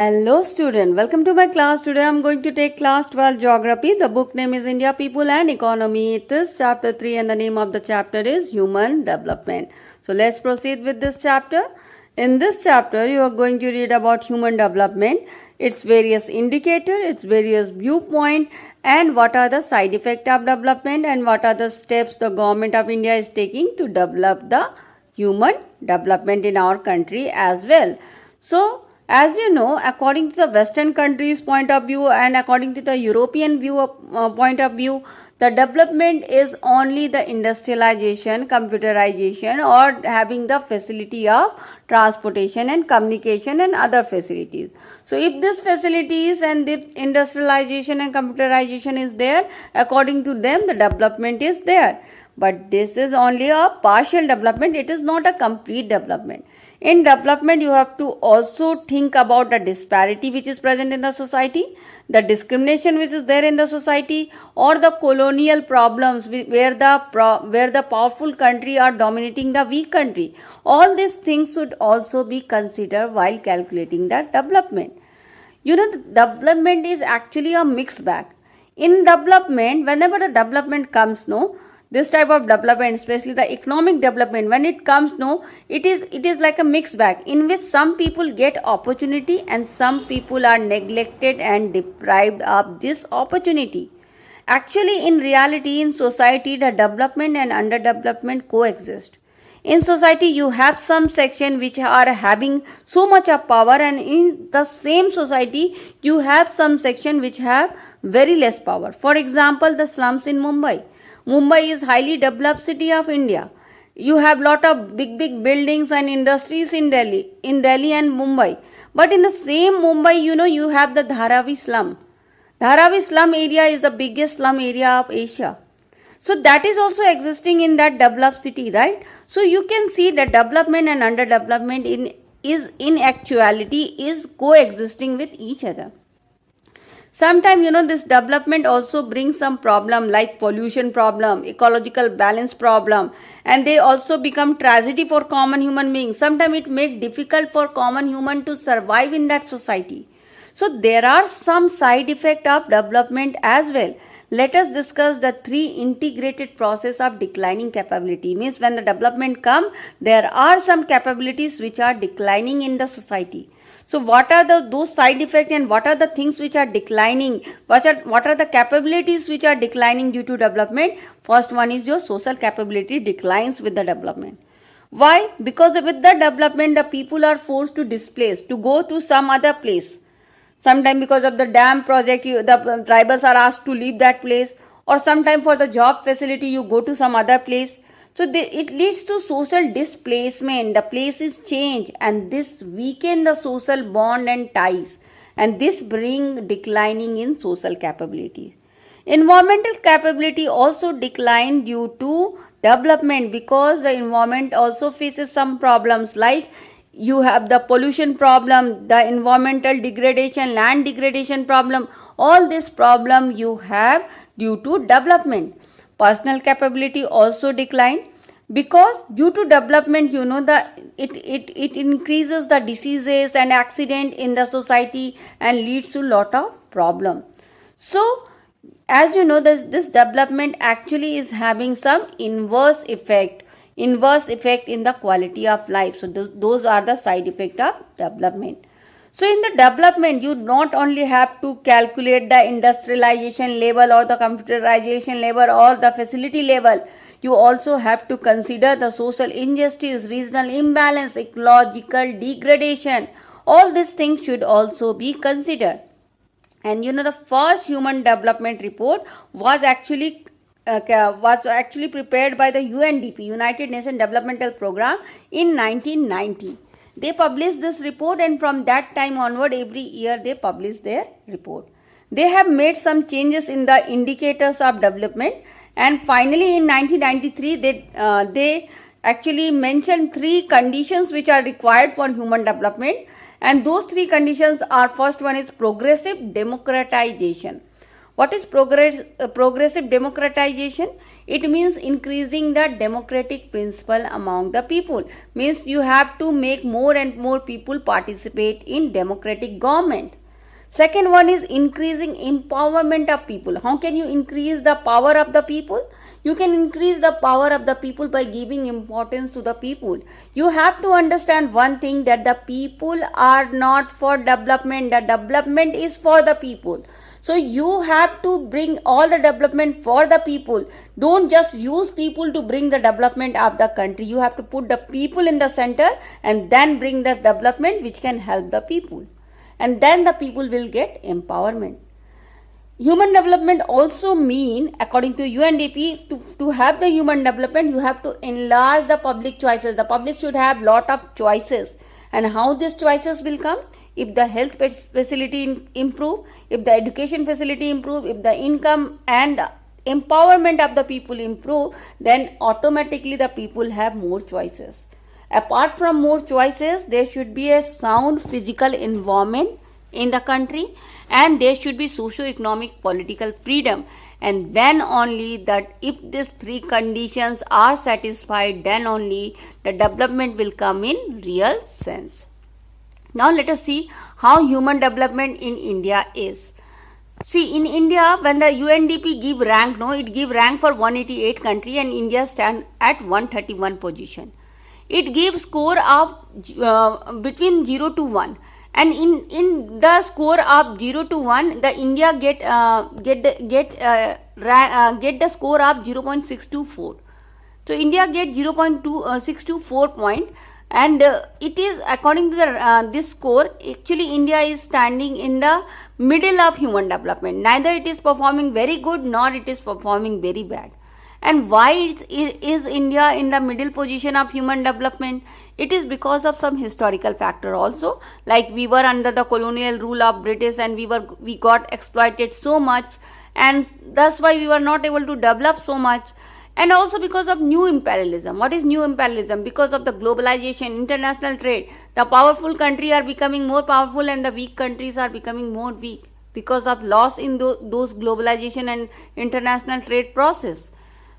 Hello student, welcome to my class. Today I am going to take class 12 geography. The book name is India People and Economy. It is chapter 3 and the name of the chapter is Human Development. So let's proceed with this chapter. In this chapter you are going to read about human development, its various indicators, its various viewpoint, and what are the side effects of development and what are the steps the government of India is taking to develop the human development in our country as well. So as you know, according to the Western countries' point of view and according to the European point of view, the development is only the industrialization, computerization, or having the facility of transportation and communication and other facilities. So, if these facilities and the industrialization and computerization is there, according to them, the development is there. But this is only a partial development, it is not a complete development. In development, you have to also think about the disparity which is present in the society, the discrimination which is there in the society, or the colonial problems where the powerful country are dominating the weak country. All these things should also be considered while calculating the development. You know, the development is actually a mixed bag. In development, whenever the development comes, this type of development, especially the economic development, when it comes, it is like a mixed bag in which some people get opportunity and some people are neglected and deprived of this opportunity. Actually, in reality, in society, the development and underdevelopment coexist. In society, you have some section which are having so much of power, and in the same society, you have some section which have very less power. For example, the slums in Mumbai. Mumbai is highly developed city of India. You have lot of big buildings and industries in Delhi and Mumbai. But in the same Mumbai, you have the Dharavi slum. Dharavi slum area is the biggest slum area of Asia. So that is also existing in that developed city, right? So you can see that development and underdevelopment in actuality is coexisting with each other. Sometimes, this development also brings some problem like pollution problem, ecological balance problem, and they also become tragedy for common human beings. Sometimes it makes difficult for common human to survive in that society. So there are some side effect of development as well. Let us discuss the three integrated process of declining capability. Means when the development come, there are some capabilities which are declining in the society. So what are those side effects and what are the things which are declining? What are the capabilities which are declining due to development? First one is your social capability declines with the development. Why? Because with the development, the people are forced to displace, to go to some other place. Sometimes because of the dam project, the tribals are asked to leave that place, or sometimes for the job facility, you go to some other place. So it leads to social displacement, the place is changed, and this weaken the social bond and ties, and this bring declining in social capability. Environmental capability also decline due to development because the environment also faces some problems like you have the pollution problem, the environmental degradation, land degradation problem. All this problem you have due to development. Personal capability also decline because due to development, it increases the diseases and accident in the society and leads to lot of problem. So as you know, this development actually is having some inverse effect in the quality of life. So those are the side effect of development. So in the development, you not only have to calculate the industrialization level or the computerization level or the facility level, you also have to consider the social injustice, regional imbalance, ecological degradation. All these things should also be considered. And the first human development report was actually prepared by the UNDP, United Nations Developmental Program, in 1990. They published this report, and from that time onward, every year they publish their report. They have made some changes in the indicators of development, and finally in 1993 they actually mentioned three conditions which are required for human development, and those three conditions are: first one is progressive democratization. What is progressive democratization? It means increasing the democratic principle among the people. Means you have to make more and more people participate in democratic government. Second one is increasing empowerment of people. How can you increase the power of the people? You can increase the power of the people by giving importance to the people. You have to understand one thing, that the people are not for development. The development is for the people. So you have to bring all the development for the people. Don't just use people to bring the development of the country. You have to put the people in the center and then bring the development which can help the people. And then the people will get empowerment. Human development also mean, according to UNDP, to have the human development, you have to enlarge the public choices. The public should have lot of choices. And how these choices will come? If the health facility improve, if the education facility improve, if the income and empowerment of the people improve, then automatically the people have more choices. Apart from more choices, there should be a sound physical environment in the country, and there should be socio-economic political freedom. And then only that, if these three conditions are satisfied, then only the development will come in real sense. Now let us see how human development in India is. See, in India, when the UNDP give rank, it give rank for 188 country, and India stand at 131 position. It gives score of between 0 to 1, and in the score of 0 to 1, the India get the score of 0.624. So India get 0.624 point, and it is according to the this score. Actually, India is standing in the middle of human development. Neither it is performing very good nor it is performing very bad. And why is India in the middle position of human development? It is because of some historical factor also. Like, we were under the colonial rule of British, and we got exploited so much, and that's why we were not able to develop so much. And also because of new imperialism. What is new imperialism? Because of the globalization, international trade, the powerful countries are becoming more powerful and the weak countries are becoming more weak because of loss in those globalization and international trade process.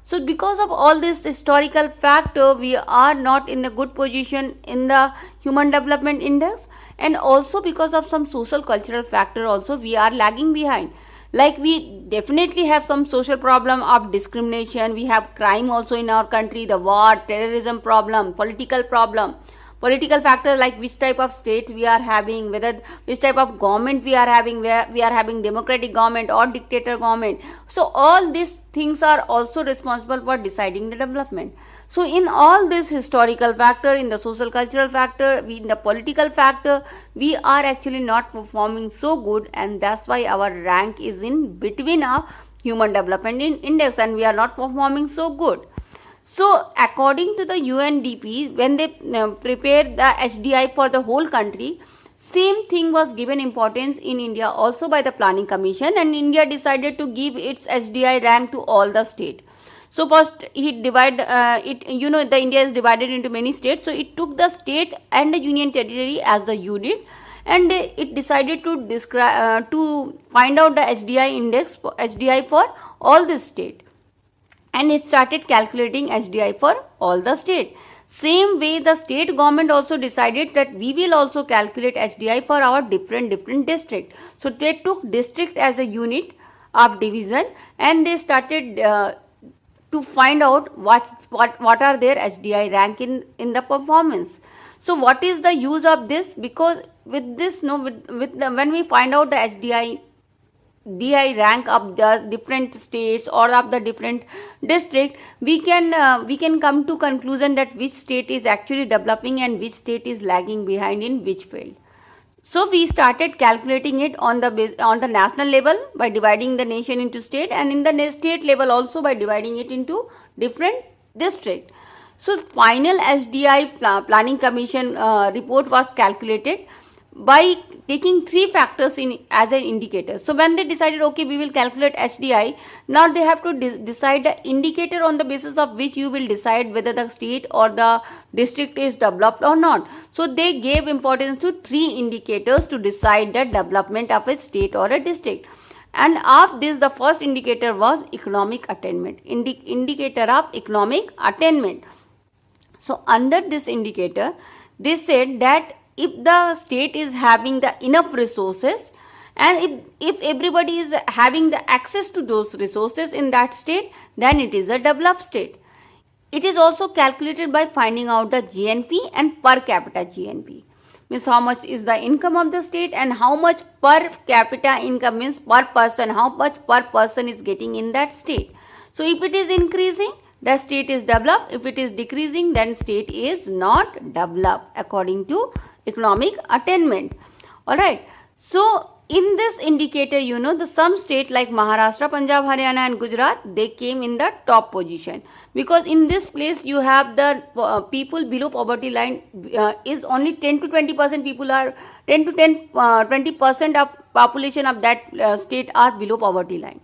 So because of all this historical factor, we are not in a good position in the human development index, and also because of some social cultural factor also, we are lagging behind. Like, we definitely have some social problem of discrimination. We have crime also in our country, the war, terrorism problem, political problem. Political factors like which type of state we are having, which type of government we are having, where we are having democratic government or dictator government. So all these things are also responsible for deciding the development. So in all this historical factor, in the social cultural factor, in the political factor, we are actually not performing so good, and that's why our rank is in between our human development index, and we are not performing so good. So according to the UNDP, when they prepared the HDI for the whole country, same thing was given importance in India also by the Planning Commission, and India decided to give its HDI rank to all the state. So first he divide the India is divided into many states. So it took the state and the union territory as the unit, and it decided to find out the HDI for all the state. And it started calculating HDI for all the state. Same way, the state government also decided that we will also calculate HDI for our different district. So they took district as a unit of division, and they started to find out what are their HDI rank in the performance. So what is the use of this? Because with this, when we find out the HDI rank of the different states or of the different district, we can come to conclusion that which state is actually developing and which state is lagging behind in which field. So we started calculating it on the national level by dividing the nation into state, and in the state level also by dividing it into different district. So final HDI Planning Commission report was calculated by taking three factors as an indicator. So when they decided, okay, we will calculate HDI, now they have to decide the indicator on the basis of which you will decide whether the state or the district is developed or not. So they gave importance to three indicators to decide the development of a state or a district. And of this, the first indicator was economic attainment, indicator of economic attainment. So under this indicator, they said that if the state is having the enough resources, and if everybody is having the access to those resources in that state, then it is a developed state. It is also calculated by finding out the GNP and per capita GNP. Means how much is the income of the state and how much per capita income, means per person, how much per person is getting in that state. So if it is increasing, the state is developed. If it is decreasing, then state is not developed according to economic attainment. Alright. So in this indicator, the some state like Maharashtra, Punjab, Haryana and Gujarat, they came in the top position, because in this place you have the people below poverty line is only 10 to 20% people are 10 to 20% of population of that state are below poverty line.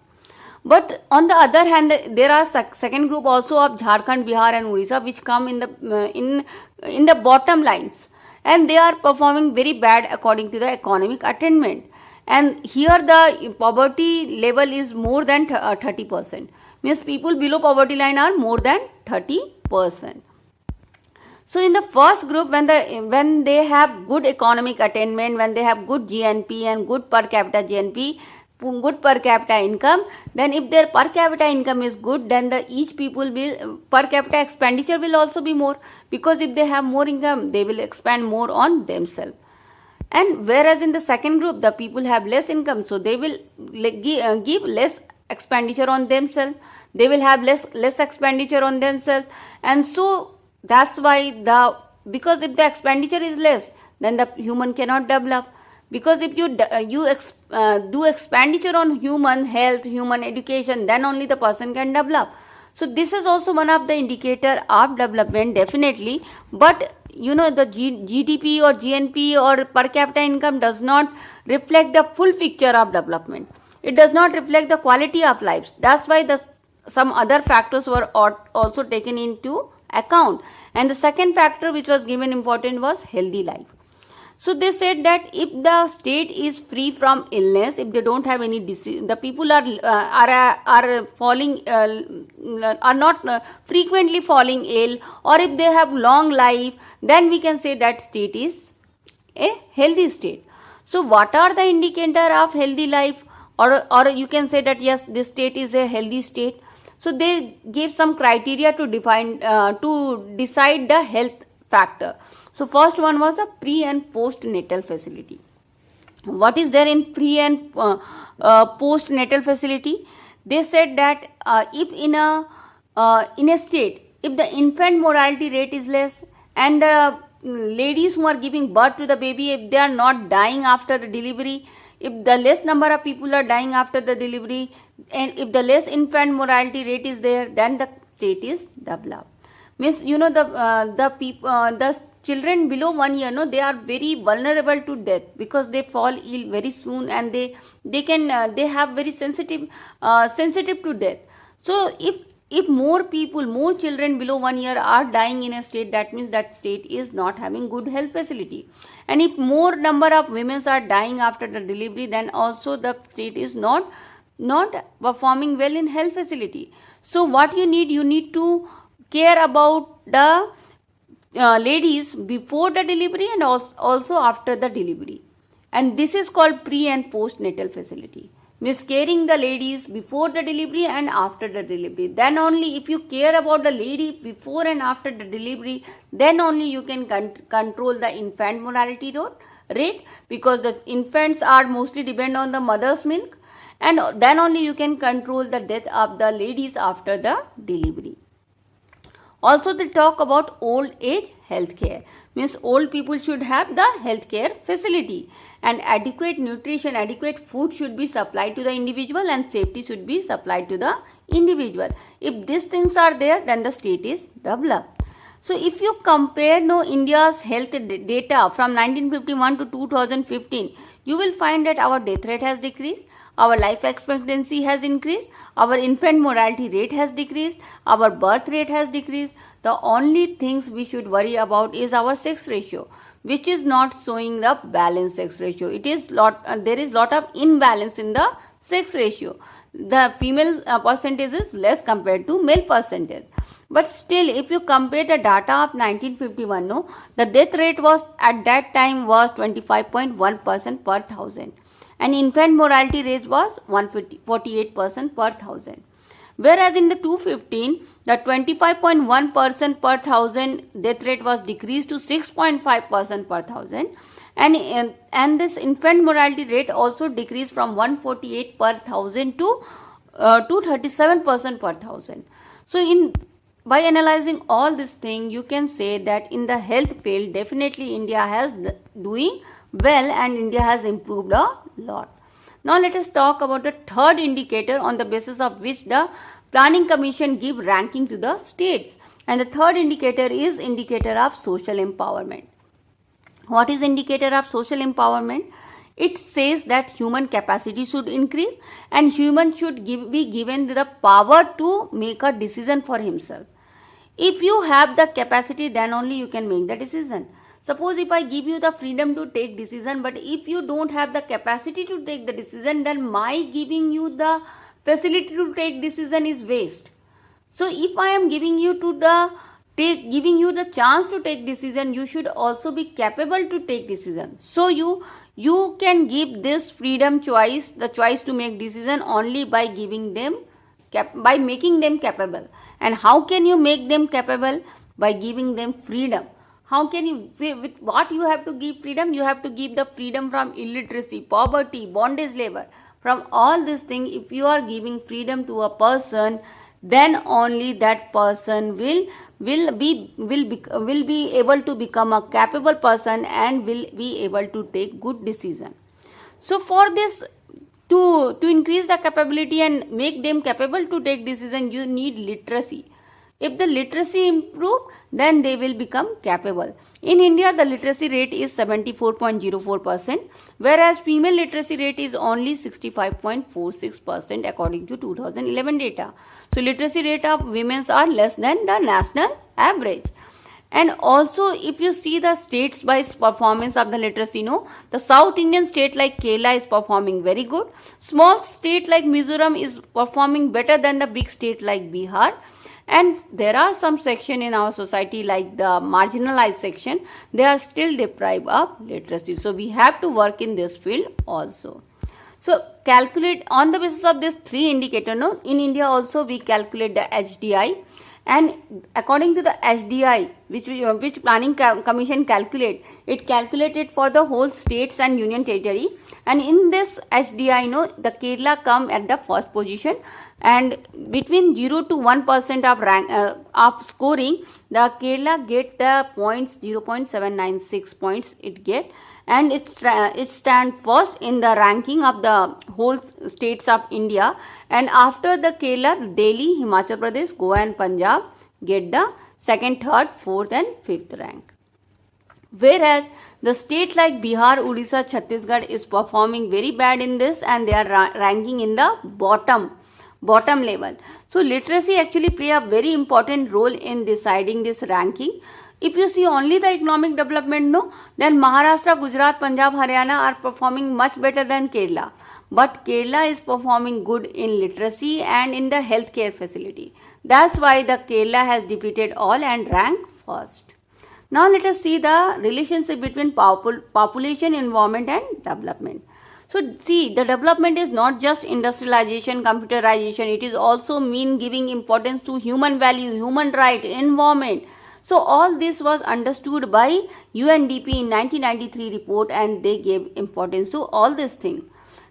But on the other hand, there are second group also of Jharkhand, Bihar and Odisha, which come in the bottom lines, and they are performing very bad according to the economic attainment. And here the poverty level is more than 30%. Means people below poverty line are more than 30%. So in the first group, when they have good economic attainment, when they have good GNP and good per capita GNP, good per capita income, then if their per capita income is good, then each people will per capita expenditure will also be more, because if they have more income, they will expand more on themselves. And whereas in the second group, the people have less income, so they will give less expenditure on themselves. They will have less expenditure on themselves, and so that's why because if the expenditure is less, then the human cannot develop. Because if you do expenditure on human health, human education, then only the person can develop. So this is also one of the indicator of development, definitely. But the GDP or GNP or per capita income does not reflect the full picture of development. It does not reflect the quality of lives. That's why some other factors were also taken into account. And the second factor which was given important was healthy life. So they said that if the state is free from illness, if they don't have any disease, the people are falling, are not frequently falling ill, or if they have long life, then we can say that state is a healthy state. So what are the indicator of healthy life, or you can say that yes, this state is a healthy state. So they gave some criteria to decide the health factor. So first one was a pre and post natal facility. What is there in pre and post natal facility? They said that if in a state, if the infant mortality rate is less, and the ladies who are giving birth to the baby, if they are not dying after the delivery, if the less number of people are dying after the delivery, and if the less infant mortality rate is there, then the state is developed. Means the children below 1 year, they are very vulnerable to death, because they fall ill very soon, and they have very sensitive to death. So if more children below 1 year are dying in a state, that means that state is not having good health facility. And if more number of women are dying after the delivery, then also the state is not performing well in health facility. So what you need to care about the ladies before the delivery and also after the delivery. And this is called pre and post natal facility. Means caring the ladies before the delivery and after the delivery. Then only if you care about the lady before and after the delivery, then only you can control the infant mortality rate, because the infants are mostly depend on the mother's milk, and then only you can control the death of the ladies after the delivery. Also they talk about old age health care. Means old people should have the health care facility, and adequate nutrition, adequate food should be supplied to the individual, and safety should be supplied to the individual. If these things are there, then the state is developed. So if you compare India's health data from 1951 to 2015, you will find that our death rate has decreased, our life expectancy has increased, our infant mortality rate has decreased, our birth rate has decreased. The only things we should worry about is our sex ratio, which is not showing the balanced sex ratio. There is lot of imbalance in the sex ratio. The female percentage is less compared to male percentage. But still, if you compare the data of 1951, no, the death rate was at that time was 25.1% per thousand, and infant mortality rate was 48% per thousand. Whereas in the 215, the 25.1% per thousand death rate was decreased to 6.5% per thousand, and this infant mortality rate also decreased from 148 per thousand to 237% per thousand. So by analyzing all this thing, you can say that in the health field, definitely India has doing well and India has improved a lot. Now let us talk about the third indicator on the basis of which the Planning Commission give ranking to the states. And the third indicator is indicator of social empowerment. What is indicator of social empowerment? It says that human capacity should increase and human should be given the power to make a decision for himself. If you have the capacity, then only you can make the decision. Suppose if I give you the freedom to take decision, but if you don't have the capacity to take the decision, then my giving you the facility to take decision is waste. So if I am giving you the chance to take decision, you should also be capable to take decision. So you can give this freedom choice, the choice to make decision only by giving them by making them capable. And how can you make them capable? By giving them freedom. How can you, with what you have to give freedom? You have to give the freedom from illiteracy, poverty, bondage labor. From all these things, if you are giving freedom to a person, then only that person will be able to become a capable person and will be able to take good decision. So for this, to increase the capability and make them capable to take decision, you need literacy. If the literacy improve, then they will become capable. In India, the literacy rate is 74.04%, whereas female literacy rate is only 65.46% according to 2011 data. So literacy rate of women are less than the national average. And also, if you see the states-wise performance of the literacy, the South Indian state like Kerala is performing very good. Small state like Mizoram is performing better than the big state like Bihar. And there are some section in our society like the marginalized section, they are still deprived of literacy. So we have to work in this field also. So calculate on the basis of this three indicator, in India also we calculate the HDI. And according to the HDI, which Planning Commission calculate, it calculated for the whole states and union territory. And in this HDI, the Kerala come at the first position. And between 0 to 1% of rank of scoring, the Kerala get the points 0.796 points it get, and it stand first in the ranking of the whole states of India. And after the Kerala, Delhi, Himachal Pradesh, Goa and Punjab get the second, third, fourth and fifth rank. Whereas the state like Bihar, Odisha, Chhattisgarh is performing very bad in this, and they are ranking in the bottom level. So literacy actually play a very important role in deciding this ranking. If you see only the economic development, then Maharashtra, Gujarat, Punjab, Haryana are performing much better than Kerala. But Kerala is performing good in literacy and in the healthcare facility. That's why the Kerala has defeated all and ranked first. Now let us see the relationship between population, environment and development. So see, the development is not just industrialization, computerization, it is also mean giving importance to human value, human right, environment. So all this was understood by UNDP in 1993 report, and they gave importance to all these things.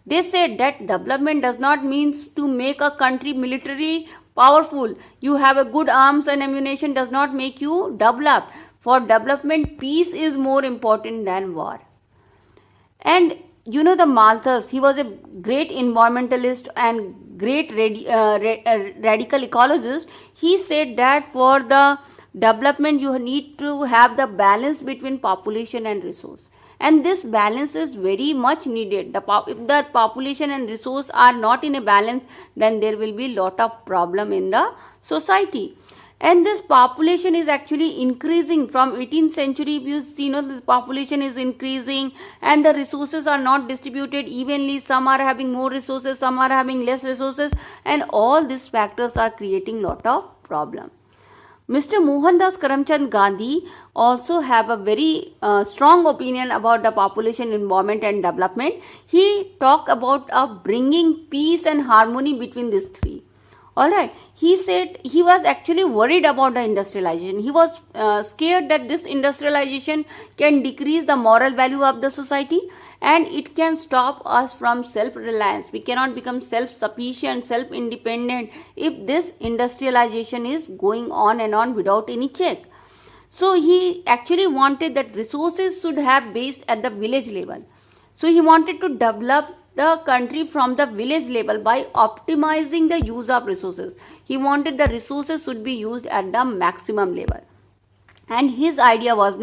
They said that development does not mean to make a country militarily powerful. You have a good arms and ammunition does not make you developed. For development, peace is more important than war. And the Malthus, he was a great environmentalist and great radical ecologist. He said that for the development, you need to have the balance between population and resource. And this balance is very much needed. If the population and resource are not in a balance, then there will be lot of problem in the society. And this population is actually increasing from 18th century. You see, this population is increasing and the resources are not distributed evenly. Some are having more resources, some are having less resources, and all these factors are creating lot of problem. Mr. Mohandas Karamchand Gandhi also have a very strong opinion about the population, environment and development. He talked about bringing peace and harmony between these three. Alright, he said he was actually worried about the industrialization. He was scared that this industrialization can decrease the moral value of the society and it can stop us from self-reliance. We cannot become self-sufficient, self-independent if this industrialization is going on and on without any check. So he actually wanted that resources should have based at the village level. So he wanted to develop the country from the village level by optimizing the use of resources. He wanted the resources should be used at the maximum level. And his idea was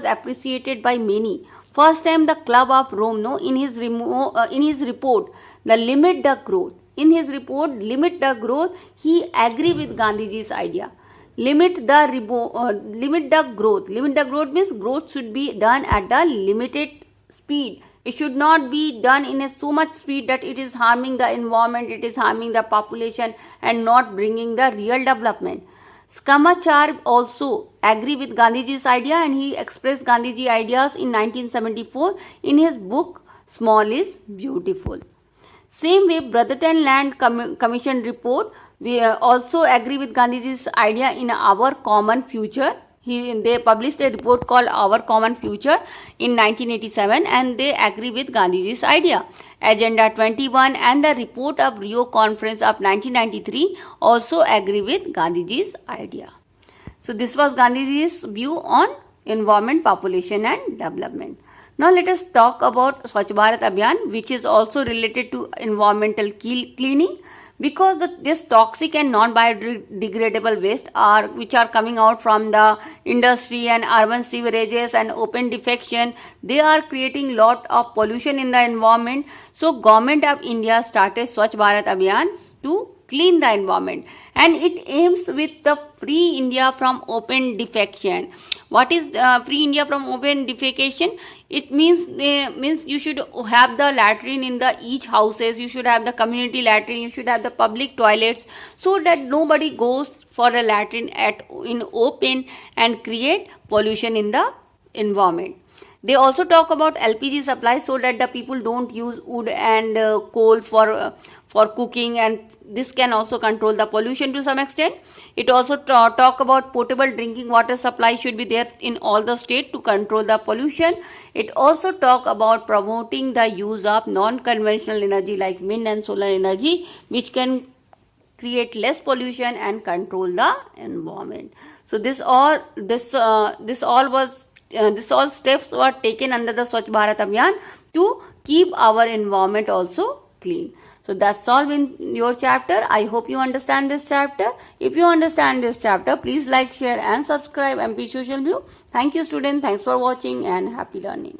appreciated by many. First time the Club of Rome, in his report, the Limit the Growth. In his report, Limit the Growth, he agreed with Gandhiji's idea. Limit the growth. Limit the growth means growth should be done at the limited speed. It should not be done in so much speed that it is harming the environment, it is harming the population and not bringing the real development. Skamachar also agree with Gandhiji's idea and he expressed Gandhiji ideas in 1974 in his book Small is Beautiful. Same way, Brotherton Land Commission report, we also agree with Gandhiji's idea in Our Common Future. They published a report called Our Common Future in 1987 and they agree with Gandhiji's idea. Agenda 21 and the report of Rio Conference of 1993 also agree with Gandhiji's idea. So this was Gandhiji's view on environment, population and development. Now let us talk about Swachh Bharat Abhiyan, which is also related to environmental cleaning. Because this toxic and non-biodegradable waste which are coming out from the industry and urban sewerages and open defecation, they are creating lot of pollution in the environment. So Government of India started Swachh Bharat Abhiyan to clean the environment and it aims with the free India from open defecation. What is free India from open defecation? It means you should have the latrine in the each houses, you should have the community latrine, you should have the public toilets so that nobody goes for a latrine in open and create pollution in the environment. They also talk about LPG supply so that the people don't use wood and coal for cooking, and this can also control the pollution to some extent. It also talk about potable drinking water supply should be there in all the state to control the pollution. It also talk about promoting the use of non-conventional energy like wind and solar energy, which can create less pollution and control the environment. So this all steps were taken under the Swachh Bharat Abhiyan to keep our environment also clean. So that's all in your chapter. I hope you understand this chapter. If you understand this chapter, please like, share and subscribe MP Social View. Thank you students. Thanks for watching and happy learning.